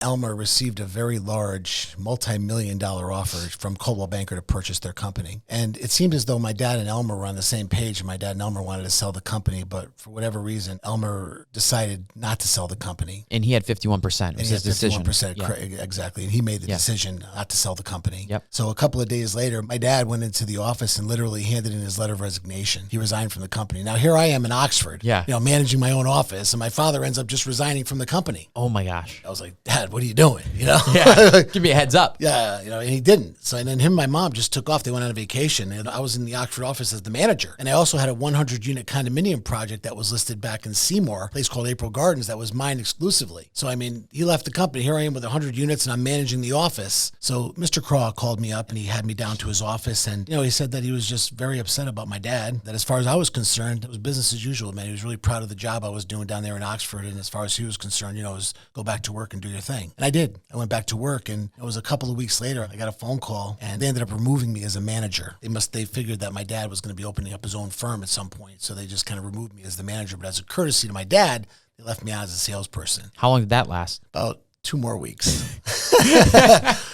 Elmer received a very large multi-million-dollar offer from Coldwell Banker to purchase their company. And it seemed as though my dad and Elmer were on the same page, and my dad and Elmer wanted to sell the company, but for whatever reason, Elmer decided not to sell the company. And he had 51%. It was his decision. 51%, exactly. And he made the decision not to sell the company. Yep. So a couple of days later, my dad went into the office and literally handed in his letter of resignation. He resigned from the company. Now, here I am in Oxford, managing my own office, and my father ends up just resigning from the company. Oh, my gosh. I was like, Dad, what are you doing? Give me a heads up. Yeah, and he didn't. So, and then him and my mom just took off. They went on a vacation, and I was in the Oxford office as the manager. And I also had a 100-unit condominium project that was listed back in Seymour, a place called April Gardens, that was mine exclusively. So, I mean, he left the company. Here I am with 100 units, and I'm managing the office. So Mr. Craw called me up, and he had me down to his office, and, he said that he was just very upset about my dad, that as far as I was concerned, it was business as usual, man. He was really proud of the job I was doing down there in Oxford, and as far as he was concerned, it was go back to work and do your thing. And I did. I went back to work, and it was a couple of weeks later, I got a phone call, and they ended up removing me as a manager. They figured that my dad was going to be opening up his own firm at some point, so they just kind of removed me as the manager. But as a courtesy to my dad, they left me out as a salesperson. How long did that last? About 2 more weeks.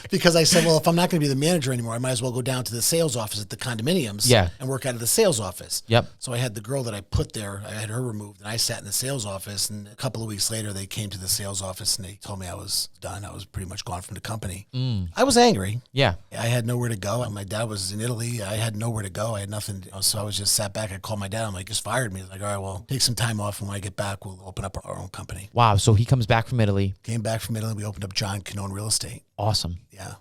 Because I said, well, if I'm not going to be the manager anymore, I might as well go down to the sales office at the condominiums and work out of the sales office. Yep. So I had the girl that I put there, I had her removed, and I sat in the sales office, and a couple of weeks later, they came to the sales office, and they told me I was done. I was pretty much gone from the company. I was angry. Yeah. I had nowhere to go. My dad was in Italy. I had nowhere to go. I had nothing. So I was just sat back. I called my dad. I'm like, just fired me. He's like, all right, well, take some time off, and when I get back, we'll open up our own company. Wow. So he comes back from Italy. Came back from Italy. We opened up John Canone Real Estate. Awesome. Yeah.